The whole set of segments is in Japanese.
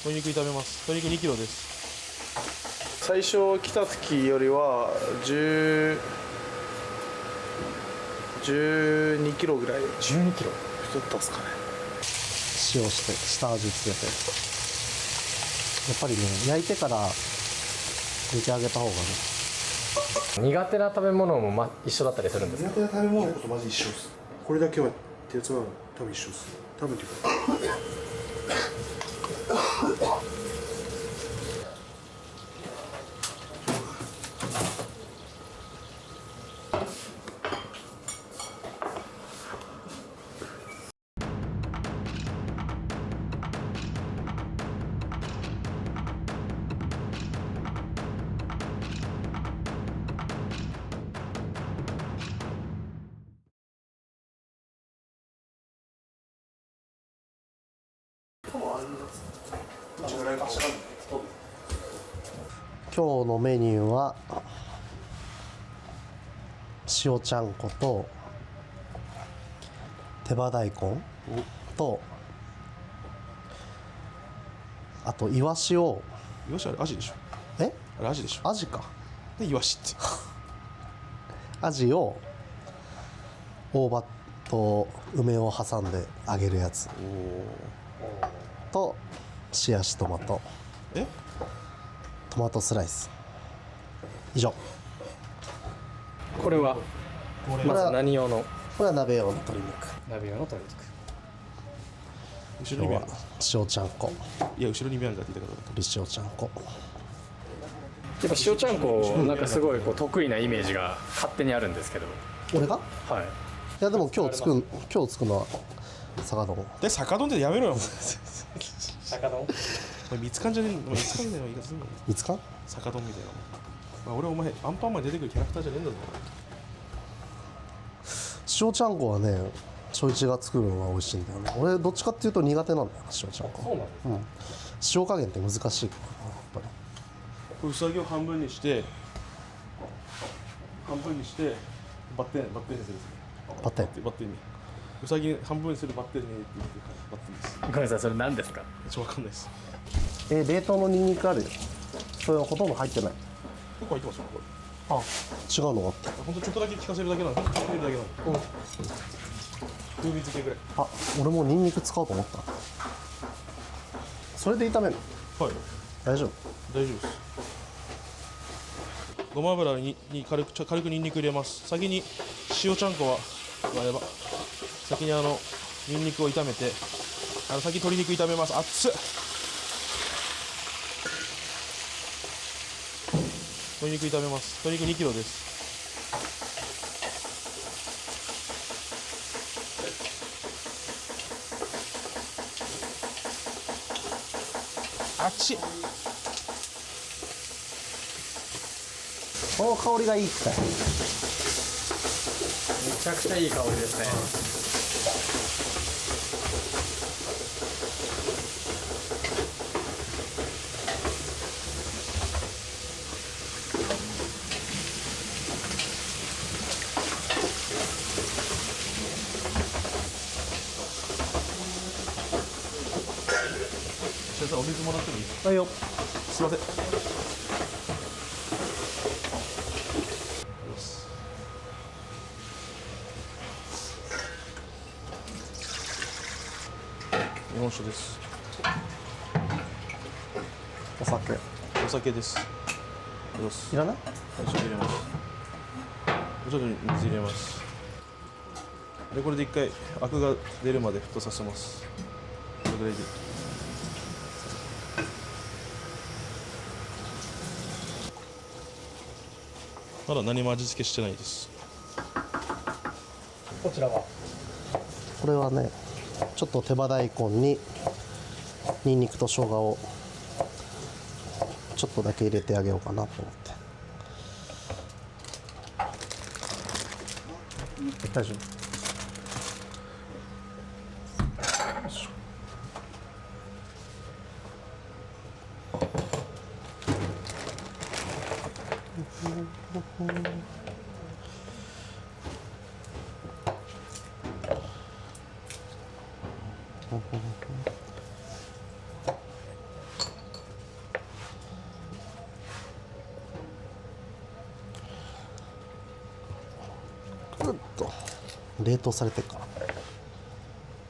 鶏肉炒めます。鶏肉2キロです。最初来た時よりは12キロぐらい12キロ太ったっすかね。塩して下味つけて、やっぱりね焼いてから煮てあげた方がね。苦手な食べ物も、一緒だったりするんですか？苦手な食べ物のことマジ一緒です。これだけはってやつは多分一緒です。多分っていうか今日のメニューは塩ちゃんこと手羽大根と、あとイワシを、イワシあれアジでしょ。えあれアジでしょ。アジか。でイワシってアジを大葉と梅を挟んで揚げるやつとしやしトマト、トマトスライス、以上。これはまず何用の？これは鍋用の鶏肉。鍋用の鶏肉。後ろに見える。塩ちゃんこ、いや後ろに見えるんだって言ったから。鶏塩ちゃんこ。やっぱ塩ちゃんこなんかすごい得意なイメージが勝手にあるんですけど。俺が？はい。いやでも今日作るのは酒丼。で酒丼でやめろよ。酒丼？お前見つかんじゃねえの。見つかんねえの言い方すんの。いつか？酒丼みたいな。まあ、俺お前アンパンマン出てくるキャラクターじゃねえんだぞ。塩ちゃんこはね、翔一が作るのが美味しいんだよね。俺どっちかっていうと苦手なんだよ、塩ちゃんこ。そうなんですか？塩加減って難しいからな、やっぱり。これうさぎを半分にしてバッテンにするんですね。バッテン。バッテンにうさぎ半分にするバッテンにって言ってバッテンです。ごめんなさい、それ何ですか？ちょっとわかんないです。冷凍のニンニクあるよ。それはほとんど入ってない。結構入ってますよこれ。あ、違うのがあった。ほんとちょっとだけ効かせるだけなんで、効かせるだけなんで。風味付けぐらい。あ、俺もニンニク使おうと思った。それで炒めるの？はい。大丈夫？大丈夫です。ごま油に軽くニンニク入れます。先に塩ちゃんこはやば。先にニンニクを炒めて、先に鶏肉炒めます。熱っ。鶏肉炒めます。鶏肉2キロです。あっち。この香りがいいっすね。めちゃくちゃいい香りですね。先生お水もらってもいいですか？はいよ。すいません。日本酒です。お酒。お酒です。いらない？ちょっと入れます。ちょっと水入れます。でこれで一回アクが出るまで沸騰させます。これぐらいで。まだ何も味付けしてないです。こちらは？これはね、ちょっと手羽大根にニンニクと生姜をちょっとだけ入れてあげようかなと思って。大丈夫？冷凍されてるから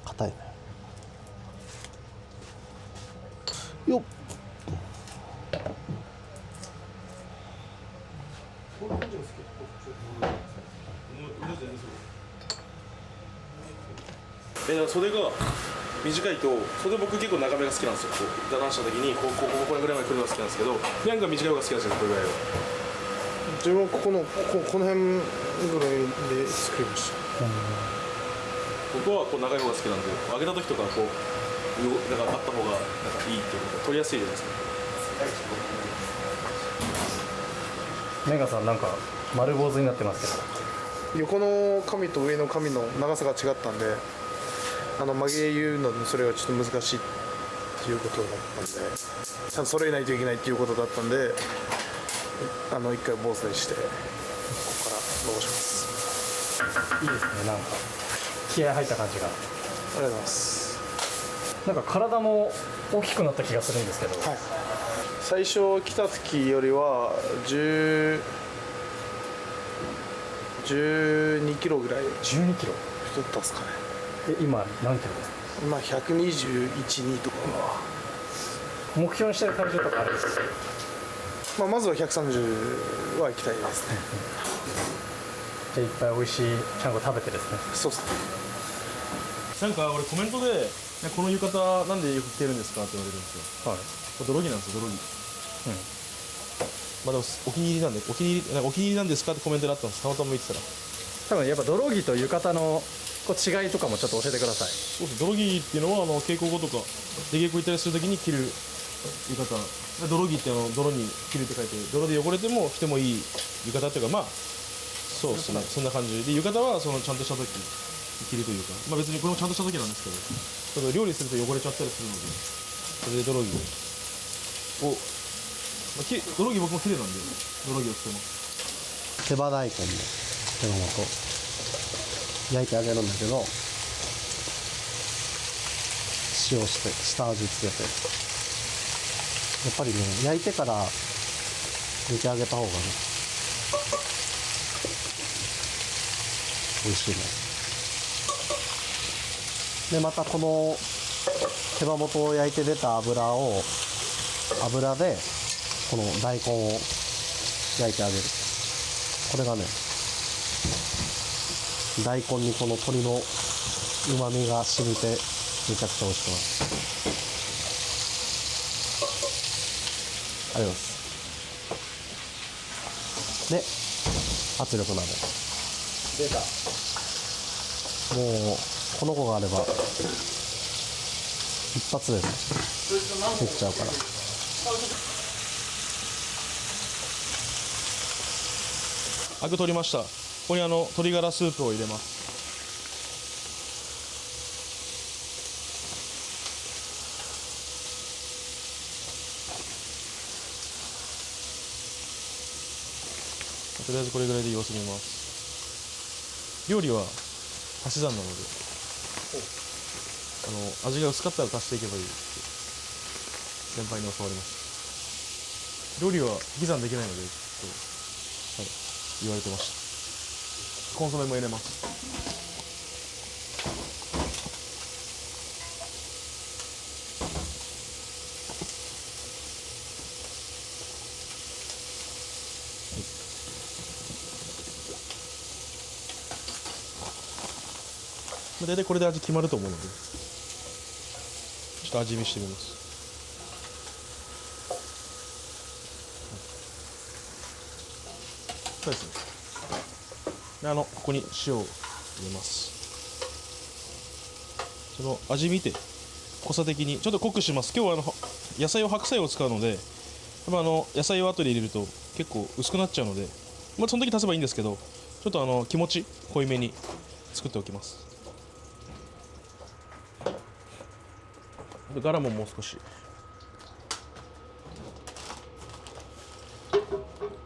硬いね。よっ。だから袖が短いと、袖僕結構長めが好きなんですよ。こう打断した時にこれぐらいまで来るのが好きなんですけど、ヤンが短い方が好きなんですよ、これぐらいは。自分はこの辺ぐらいで作りました。僕はこう長い方が好きなんで、揚げた時とかこうなんかあった方がなんかいいっていうか取りやすいじゃないですか。メガさんなんか丸坊主になってますけど、横の髪と上の髪の長さが違ったんで、曲げ言うのもそれはちょっと難しいっていうことだったんで、ちゃんと揃えないといけないっていうことだったんで、一回坊主にしてここから伸ばします。いいですね。なんか気合入った感じが。ありがとうございます。なんか体も大きくなった気がするんですけど、はい、最初来た時よりは12キロぐらい12キロ。太ったっすかね。今何キロですか？今121、2とか。目標にしてる体重とかあるんですか？まずは130は行きたいですね。じゃあいっぱい美味しいちゃんこ食べてですね。そうっすね。なんか俺コメントでこの浴衣なんでよく着てるんですかって言われるんですよ。はい。これ泥着なんですよ、泥着。まあでもお気に入りなんで、お気に入りなんですかってコメントであったんです。たまたま見てたら。多分やっぱ泥着と浴衣のこう違いとかもちょっと教えてください。そうです。泥着っていうのは稽古後とか出稽古行ったりするときに着る浴衣。泥着って泥に着るって書いて、泥で汚れても着てもいい浴衣っていうか、まあそうですね、そんな感じで、浴衣はそのちゃんとした時着るというか、まあ別にこれもちゃんとした時なんですけど、ちょっと料理すると汚れちゃったりするので、それで泥着を、泥着僕も綺麗なんで泥着を着てます。手羽大根の手羽元焼いてあげるんだけど、塩して下味つけて、やっぱりね焼いてから煮てあげた方がね美味しいね。でまたこの手羽元を焼いて出た油でこの大根を焼いてあげる。これがね、大根にこの鶏の旨味が染みてめちゃくちゃ美味しくなる。ありがとうございます。で圧力鍋出た。もうこの子があれば一発でねできちゃうから。アク取りました。ここに鶏ガラスープを入れます。とりあえずこれぐらいで様子見ます。料理は足し算なので、味が薄かったら足していけばいいって先輩に教わりました。料理は引き算できないのでちょっと、はい、言われてました。コンソメも入れます。大体これで味決まると思うので、ちょっと味見してみます。そうですね。でここに塩を入れます。その味見て濃さ的にちょっと濃くします。今日は野菜を白菜を使うので、やっぱ野菜を後で入れると結構薄くなっちゃうので、まあその時足せばいいんですけど、ちょっと気持ち濃いめに作っておきます。ガラももう少し。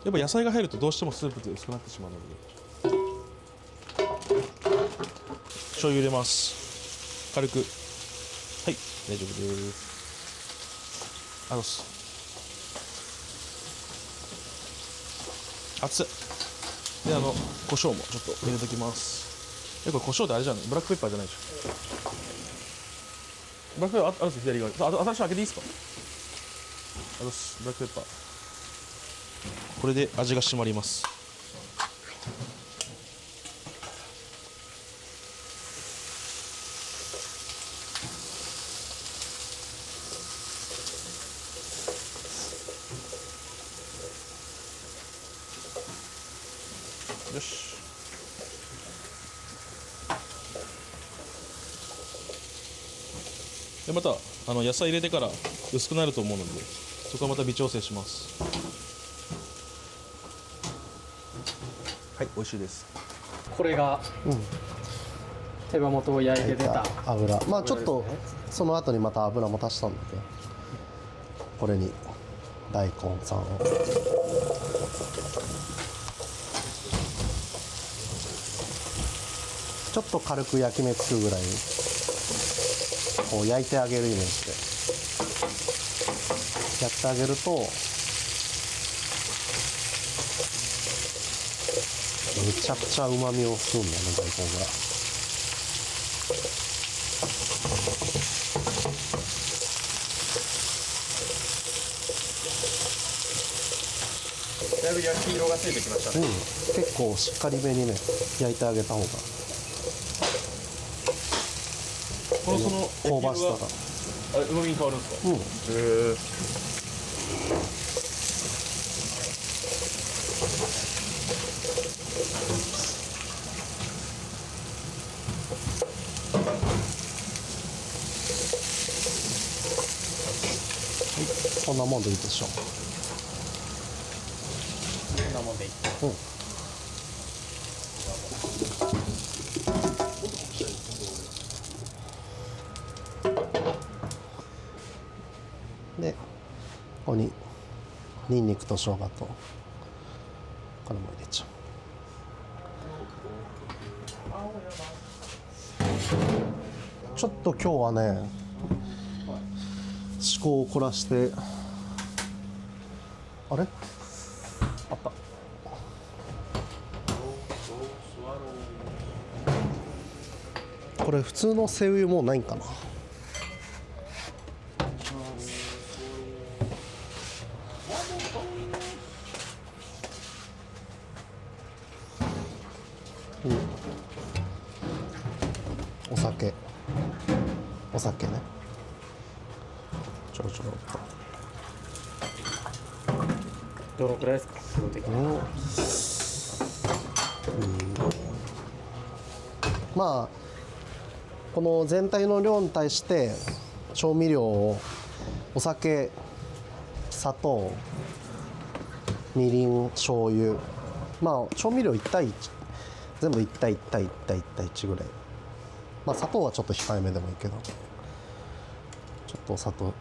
やっぱ野菜が入るとどうしてもスープって薄くなってしまうので、醤油入れます。軽く。はい、大丈夫です。あ、どうす。熱い。で胡椒もちょっと入れときます。これ胡椒ってあれじゃない、ブラックペッパーじゃないでしょ。ブラックペッパーあるんですよ、左側に。私開けていいですか。ブラックペッパー、これで味が締まります。よし。でまた野菜入れてから薄くなると思うので、そこはまた微調整します。はい、美味しいです。これが手羽元を焼いて出た油、まあちょっとその後にまた油も足したんだけど、これに大根さんをちょっと軽く焼き目つくぐらいにこう焼いてあげるイメージでやってあげると、めちゃくちゃうまみを吸うんだよね、大根が。だいぶ焼き色がついてきましたね。結構しっかりめにね焼いてあげた方がこのその香ばしさがうまみに変わるんですか。へこんなもんでいいでしょう。こんなもんでいい。でここにニンニクと生姜とこれも入れちゃう。ちょっと今日はね思考を凝らして、あれあった、これ普通の背湯もうないんかな。お酒ね、ちょろちょろっと。どのくらいですか、量的に。まあこの全体の量に対して調味料をお酒、砂糖、みりん、醤油、まあ調味料1対1、全部1対1対1対1対1ぐらい。まあ砂糖はちょっと控えめでもいいけど、ちょっとお砂糖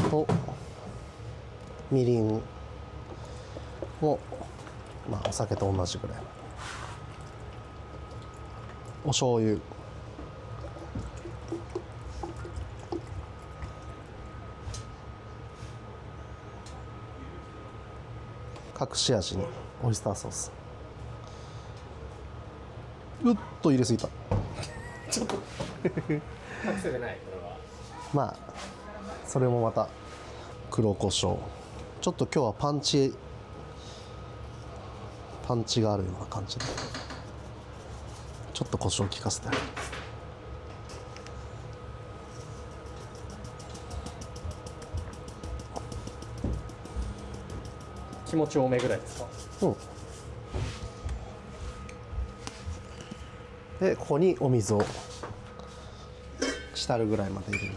とみりんを、まあお酒と同じぐらい、お醤油、隠し味にオイスターソース、うっと入れすぎた。隠せてない、これは。まあそれもまた黒胡椒、ちょっと今日はパンチがあるような感じでちょっと胡椒効かせてある。気持ち多めぐらいですか。でここにお水を浸るぐらいまで入れる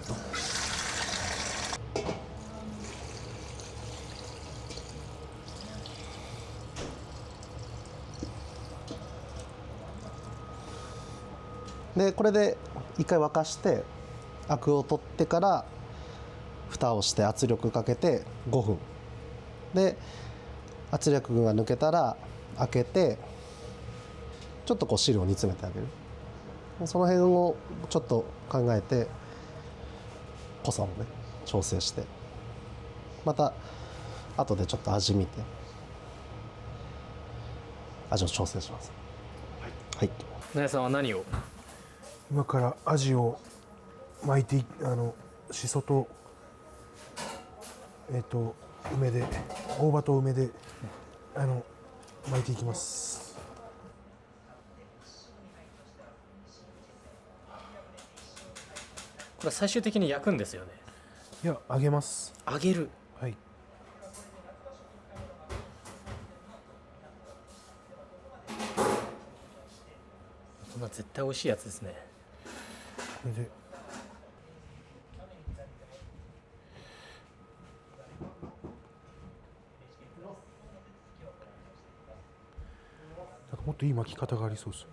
と、でこれで一回沸かしてアクを取ってから蓋をして圧力かけて5分で、圧力が抜けたら開けてちょっとこう汁を煮詰めてあげる。その辺をちょっと考えて濃さをね調整して、また後でちょっと味見て味を調整します。はい。はいなやさんは何を？今からアジを巻いてしそと梅で大葉と梅で巻いていきます。これ最終的に焼くんですよね。いや揚げます。揚げる。はい。こんな絶対美味しいやつですね。これでなんかもっといい巻き方がありそうです。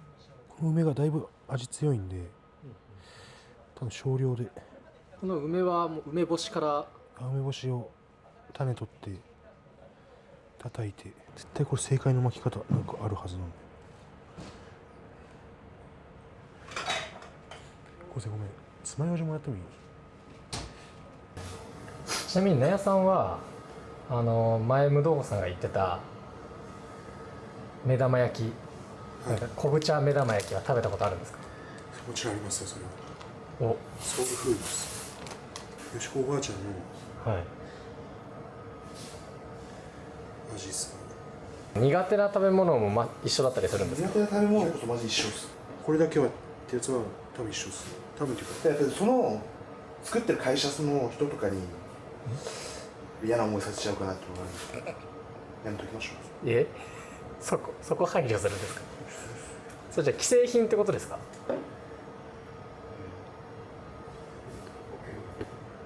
この梅がだいぶ味強いんで、多分少量でこの梅はもう梅干しから梅干しを種取って叩いて、絶対これ正解の巻き方なんかあるはずなんで。ごめん、爪楊枝もやってもいい？ちなみになやさんは前無道さんが言ってた目玉焼き、なんか昆布茶目玉焼きは食べたことあるんですか？もちろんありますよ、それは。お、ソウルフードです。よしこおばあちゃんのはい。味ですね。苦手な食べ物も、一緒だったりするんですか？苦手な食べ物こそマジ一緒です。これだけはってやつは多分一緒です。多分っていうか、やっぱりその作ってる会社の人とかに嫌な思いさせちゃうかなって思うんでやめときましょう。え、そこ配慮するんですか？それじゃあ既製品ってことですか？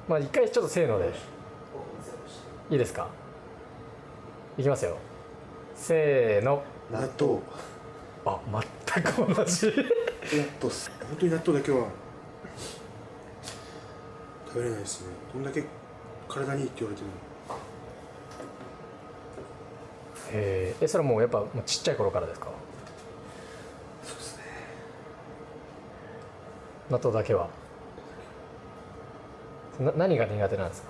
まあ一回ちょっとせーのでいいですか？いきますよ。せーの。納豆。あ、全く同じ。納豆っす。本当に納豆だけは食べれないですね。どんだけ体にいいって言われても。それはもうやっぱもうちっちゃい頃からですか？そうですね。納豆だけは。何が苦手なんですか？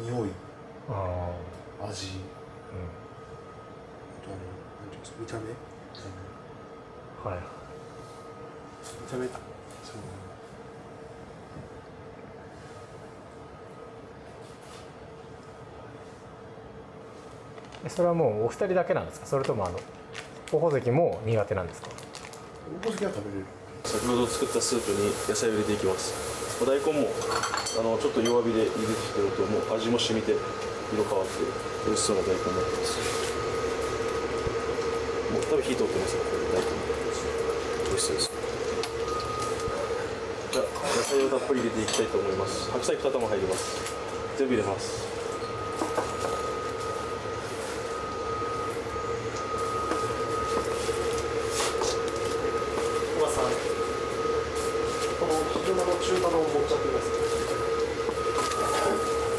匂い、あ味、あ、あとなんていうんですか、見た目、うん、はい。見た目、そうそれはもうお二人だけなんですか？それとも大関も苦手なんですか？大関は食べれる。先ほど作ったスープに野菜を入れていきます。大根もちょっと弱火で茹でてきてるともう味も染みて色変わって美味しそうな大根になってます。もう多分火通ってますよ、これ大根。美味しそうです。じゃあ野菜をたっぷり入れていきたいと思います。白菜2玉入ります。全部入れます。おばさん、この昼間の中華丼を持っちゃってください。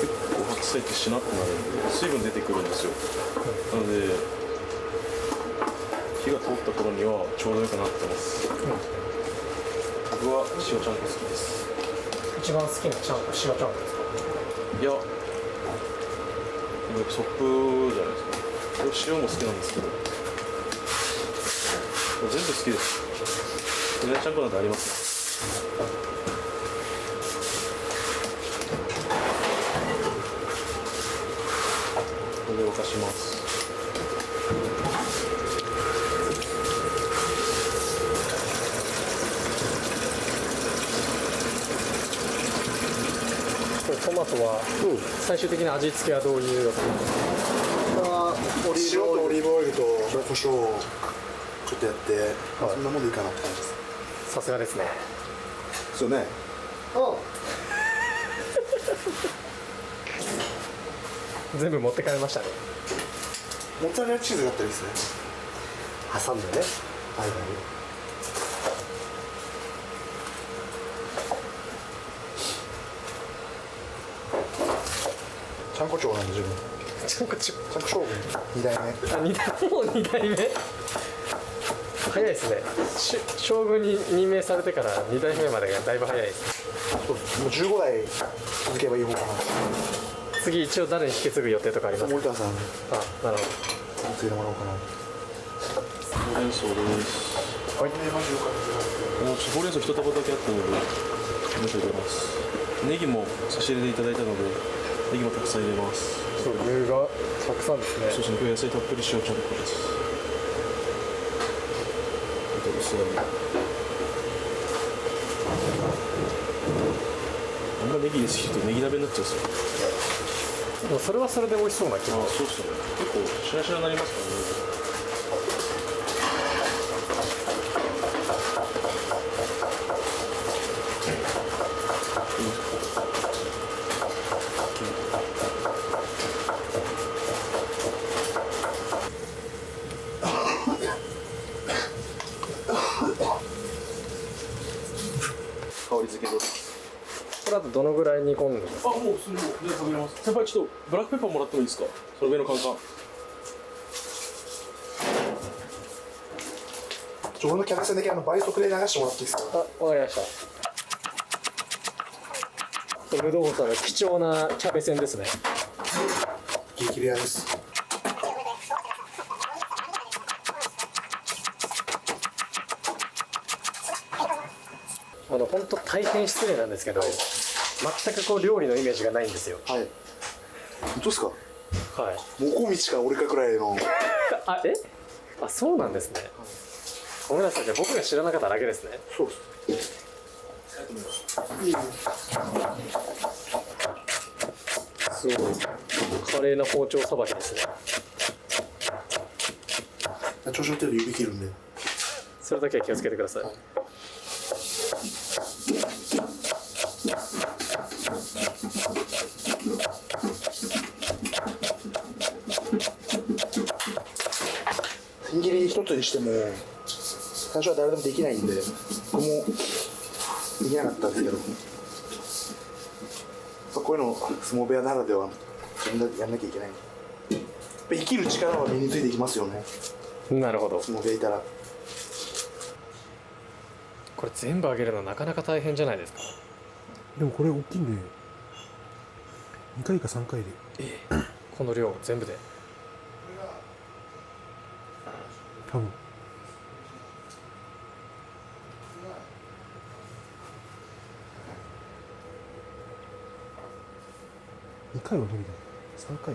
結構白菜ってしなってなるんで水分出てくるんですよ。なので火が通った頃にはちょうどよくなってます。僕は塩ちゃんこ好きです。一番好きなちゃんこ、塩ちゃんこですか？いや、ソップじゃないですか。塩も好きなんですけど全部好きです。うなぎちゃんこなんてありますね。これで沸かします。これトマトは、最終的な味付けはどういう？これは塩とオリーブオイルと胡椒をちょっとやって、そんなもんでいいかなって感じです。さすがですね。そうね。全部持って帰りましたね。モッツァレラチーズがあったらいいですね。挟んでね、間に。ちゃんこ長なんで自分。ちゃんこちゃんこ将軍2代目。もう2代目。早いですね。将軍に任命されてから2代目までがだいぶ早いです。そうもう15代続けばいい方かな。次一応誰に引き継ぐ予定とかありますか？森田さんにあ、なるほ継いでもらおうかな。ほうれん草ですマジよかったもうほうれん草一束だけあったので入れて入れます。ネギも差し入れていただいたのでネギもたくさん入れます。ど。そう、具がたくさんですね。そうですね、今日野菜たっぷり塩ちゃんこです。あと薄揚げ。あんまネギ入れすぎるとネギ鍋になっちゃうんですよ。でもそれはそれで美味しそうな気ああ、も。そうですね。結構シュラシュラになりますからね。香り付けです。これあとどのぐらい煮込んでますか？あ、もうそれもう食べれます。先輩ちょっとブラックペッパーもらってもいいですか？その上のカンカン。俺の客船だけ倍速で流してもらっていいですか？あ、わかりました。武道さんの貴重なキャベ戦ですね。激レアです。本当大変失礼なんですけど、全くこう料理のイメージがないんですよ。はい。本当ですか？はい。もこみちか俺かくらいの。あ、あ、そうなんですね。ごめんなさい、じゃあ僕が知らなかっただけですね。そうです。すごい華麗な包丁さばきですね。調子乗ってると指切るんで。それだけは気をつけてください。千切り一つにしても最初は誰でもできないんで僕もできなかったんですけど、こういうの相撲部屋ならでは自分でやんなきゃいけない。やっぱ生きる力は身についていきますよね、なるほど。相撲部屋いたら。これ全部揚げるのなかなか大変じゃないですか？でもこれ大きいんで2回か3回でこの量全部で。多分2回は無理だ3回。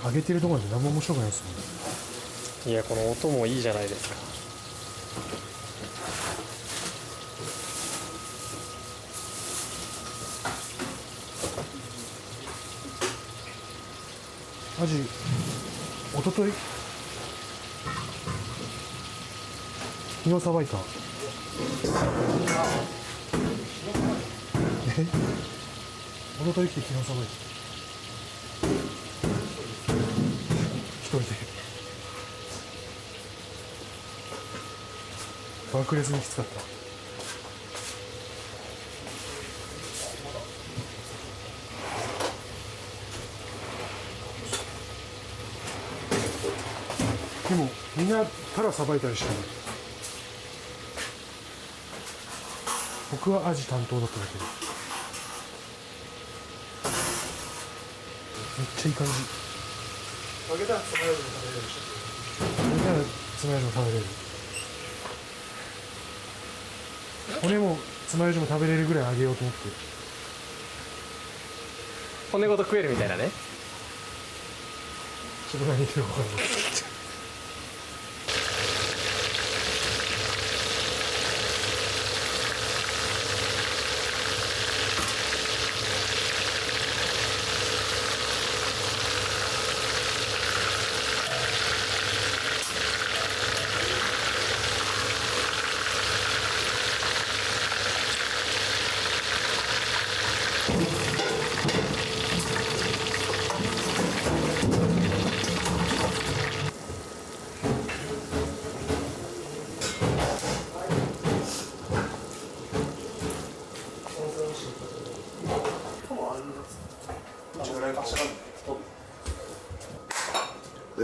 揚げてるところなんて何も面白くないですもん。いや、この音もいいじゃないですか。アジおととい昨日さばいた。おととい来て昨日さばいた一人で爆裂にきつかった。でもみんなタラさばいたりしてる。僕はアジ担当だっただけでめっちゃいい感じ。揚げたらつまようじも食べれるし。揚げたらつまようじも食べれる。骨もつまようじも食べれるぐらい揚げようと思って。骨ごと食えるみたいなね。自分が言ってるか分かんない。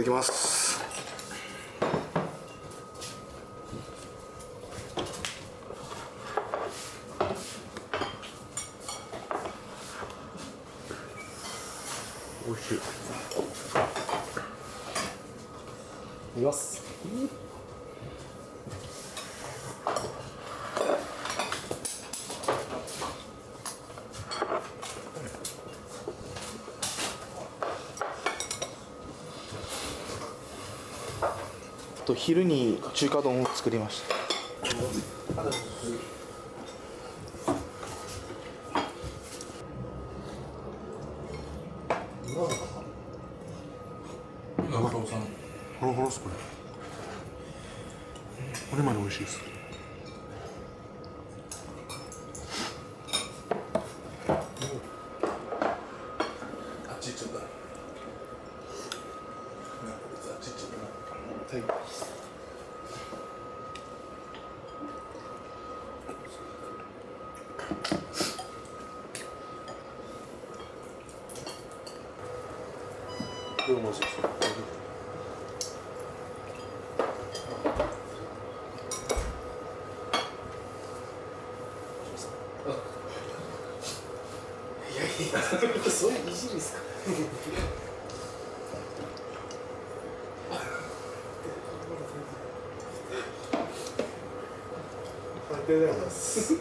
きます。美味しい。いきます。昼に中華丼を作りました。ホロホロっすこれ。これまで美味しいです。あっち行っちゃった。あっち行っちゃったな。これうまそうです。そういういじりですか。ありがとうございます。